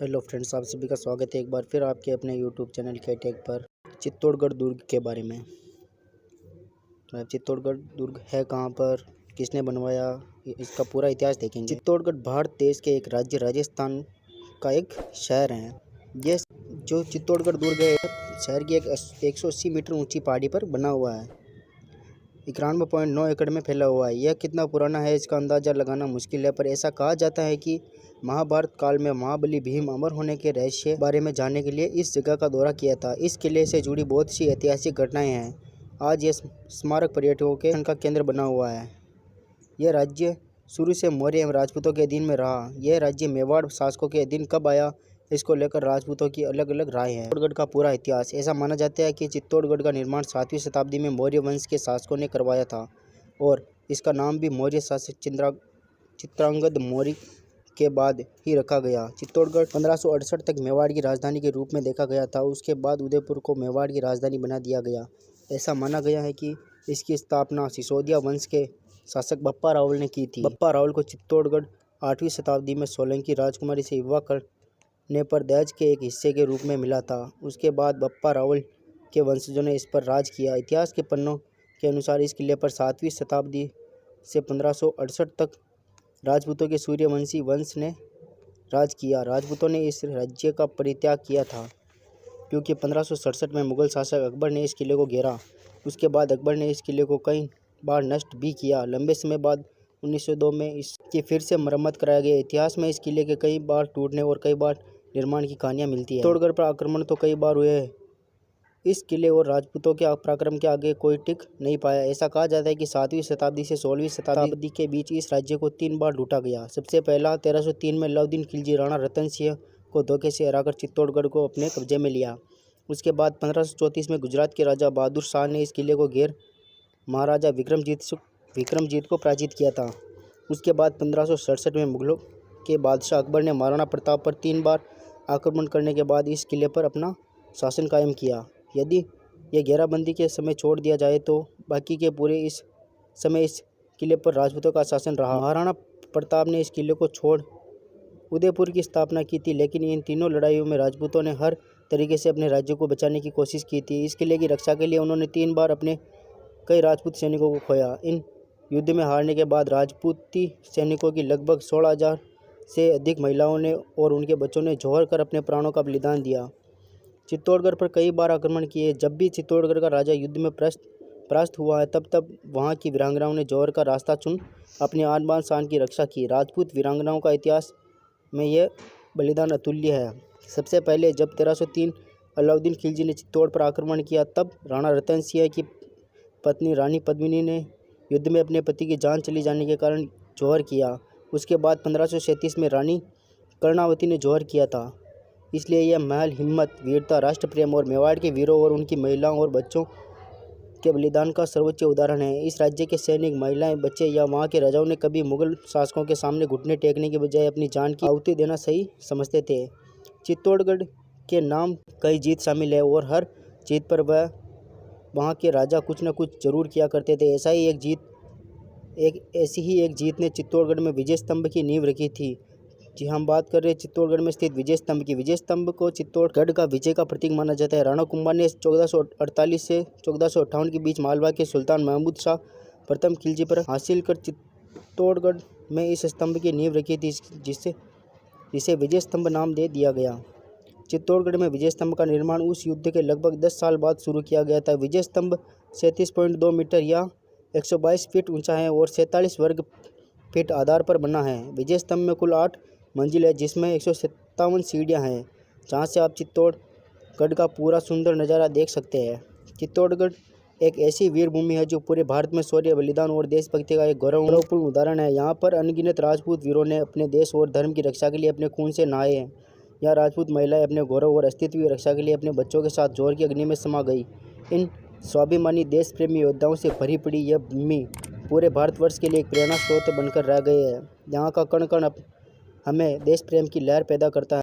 Hello friends, आप सभी का स्वागत है एक बार फिर आपके अपने यूट्यूब चैनल के टैग पर। चित्तौड़गढ़ दुर्ग के बारे में। तो अब चित्तौड़गढ़ दुर्ग है कहाँ पर, किसने बनवाया, इसका पूरा इतिहास देखेंगे। चित्तौड़गढ़ भारत देश के एक राज्य राजस्थान का एक शहर है। यह जो चित्तौड़गढ़ दुर्ग है शहर की एक 180 मीटर ऊंची पहाड़ी पर बना हुआ है। 91.9 एकड़ में फैला हुआ है। यह कितना पुराना है इसका अंदाज़ा लगाना मुश्किल है, पर ऐसा कहा जाता है कि महाभारत काल में महाबली भीम अमर होने के रहस्य बारे में जानने के लिए इस जगह का दौरा किया था। इस किले से जुड़ी बहुत सी ऐतिहासिक घटनाएं हैं। आज यह स्मारक पर्यटकों के का केंद्र बना हुआ है। यह राज्य शुरू से मौर्य एवं राजपूतों के अधीन में रहा। यह राज्य मेवाड़ शासकों के अधीन कब आया, इसको लेकर राजपूतों की अलग अलग राय है। चित्तौड़गढ़ का पूरा इतिहास। ऐसा माना जाता है कि चित्तौड़गढ़ का निर्माण 7वीं शताब्दी में मौर्य वंश के शासकों ने करवाया था और इसका नाम भी मौर्य शासक चित्रांगद मौर्य के बाद ही रखा गया। चित्तौड़गढ़ 1568 तक मेवाड़ की राजधानी के रूप में देखा गया था। उसके बाद उदयपुर को मेवाड़ की राजधानी बना दिया गया। ऐसा माना गया है कि इसकी स्थापना सिसोदिया वंश के शासक बप्पा रावल ने की थी। बप्पा रावल को चित्तौड़गढ़ 8वीं शताब्दी में सोलंकी राजकुमारी से विवाह करने पर दहेज के एक हिस्से के रूप में मिला था। उसके बाद बप्पा रावल के वंशजों ने इस पर राज किया। इतिहास के पन्नों के अनुसार इस किले पर 7वीं शताब्दी से 1568 तक राजपूतों के सूर्यवंशी वंश ने राज किया। राजपूतों ने इस राज्य का परित्याग किया था क्योंकि 1567 में मुगल शासक अकबर ने इस किले को घेरा। उसके बाद अकबर ने इस किले को कई बार नष्ट भी किया। लंबे समय बाद 1902 में इसकी फिर से मरम्मत कराया गया। इतिहास में इस किले के कई बार टूटने और कई बार निर्माण की कहानियाँ मिलती है। चित्तौड़गढ़ पर आक्रमण तो कई बार हुए। इस किले और राजपूतों के पराक्रम के आगे कोई टिक नहीं पाया। ऐसा कहा जाता है कि 7वीं शताब्दी से 16वीं शताब्दी के बीच इस राज्य को 3 बार लूटा गया। सबसे पहला 1303 में अलाउद्दीन खिलजी राणा रतन सिंह को धोखे से हराकर चित्तौड़गढ़ को अपने कब्जे में लिया। उसके बाद 1534 में गुजरात के राजा बहादुर शाह ने इस किले को घेर महाराजा विक्रमजीत को पराजित किया था। उसके बाद 1567 में मुगलों के बादशाह अकबर ने महाराणा प्रताप पर 3 बार आक्रमण करने के बाद इस किले पर अपना शासन कायम किया। यदि यह घेराबंदी के समय छोड़ दिया जाए तो बाकी के पूरे इस समय इस किले पर राजपूतों का शासन रहा। महाराणा प्रताप ने इस किले को छोड़ उदयपुर की स्थापना की थी, लेकिन इन तीनों लड़ाइयों में राजपूतों ने हर तरीके से अपने राज्य को बचाने की कोशिश की थी। इस किले की रक्षा के लिए उन्होंने 3 बार अपने कई राजपूत सैनिकों को खोया। इन युद्ध में हारने के बाद राजपूती सैनिकों की लगभग 16,000 से अधिक महिलाओं ने और उनके बच्चों ने जौहर कर अपने प्राणों का बलिदान दिया। चित्तौड़गढ़ पर कई बार आक्रमण किए। जब भी चित्तौड़गढ़ का राजा युद्ध में परास्त हुआ है तब वहाँ की वीरांगनाओं ने जौहर का रास्ता चुन अपनी आन बान शान की रक्षा की। राजपूत वीरांगनाओं का इतिहास में यह बलिदान अतुल्य है। सबसे पहले जब 1303 अलाउद्दीन खिलजी ने चित्तौड़ पर आक्रमण किया तब राणा रतन सिंह की पत्नी रानी पद्मिनी ने युद्ध में अपने पति की जान चली जाने के कारण जौहर किया। उसके बाद 1537 में रानी कर्णावती ने जौहर किया था। इसलिए यह महल हिम्मत, वीरता, राष्ट्र प्रेम और मेवाड़ के वीरों और उनकी महिलाओं और बच्चों के बलिदान का सर्वोच्च उदाहरण है। इस राज्य के सैनिक, महिलाएं, बच्चे या वहाँ के राजाओं ने कभी मुगल शासकों के सामने घुटने टेकने के बजाय अपनी जान की आहुति देना सही समझते थे। चित्तौड़गढ़ के नाम कई जीत शामिल है और हर जीत पर वहाँ के राजा कुछ न कुछ जरूर किया करते थे। ऐसी ही एक जीत ने चित्तौड़गढ़ में विजय स्तंभ की नींव रखी थी। जी हम बात कर रहे हैं चित्तौड़गढ़ में स्थित विजय स्तंभ की। विजय स्तंभ को चित्तौड़गढ़ का विजय का प्रतीक माना जाता है। राणा कुंभा ने 1448 से 1458 के बीच मालवा के सुल्तान महमूद शाह प्रथम खिलजी पर हासिल कर चित्तौड़गढ़ में इस स्तंभ की नींव रखी थी, जिसे विजय स्तंभ नाम दे दिया गया। चित्तौड़गढ़ में विजय स्तंभ का निर्माण उस युद्ध के लगभग 10 साल बाद शुरू किया गया था। विजय स्तंभ 37.2 मीटर या 122 फीट ऊंचा है और 47 वर्ग फीट आधार पर बना है। विजय स्तंभ में कुल 8 मंजिल है, जिसमें 157 सीढ़ियाँ हैं, जहाँ से आप चित्तौड़गढ़ का पूरा सुंदर नज़ारा देख सकते हैं। चित्तौड़गढ़ एक ऐसी वीर भूमि है जो पूरे भारत में शौर्य, बलिदान और देशभक्ति का एक गौरवपूर्ण उदाहरण है। यहाँ पर अनगिनत राजपूत वीरों ने अपने देश और धर्म की रक्षा के लिए अपने खून से नहाए हैं। यहाँ राजपूत महिलाएं अपने गौरव और अस्तित्व की रक्षा के लिए अपने बच्चों के साथ जौहर की अग्नि में समा गई। इन स्वाभिमानी देश प्रेमी योद्धाओं से भरी पड़ी यह भूमि पूरे भारतवर्ष के लिए एक प्रेरणा स्रोत बनकर रह गए है। यहाँ का कण कण हमें देश प्रेम की लहर पैदा करता है।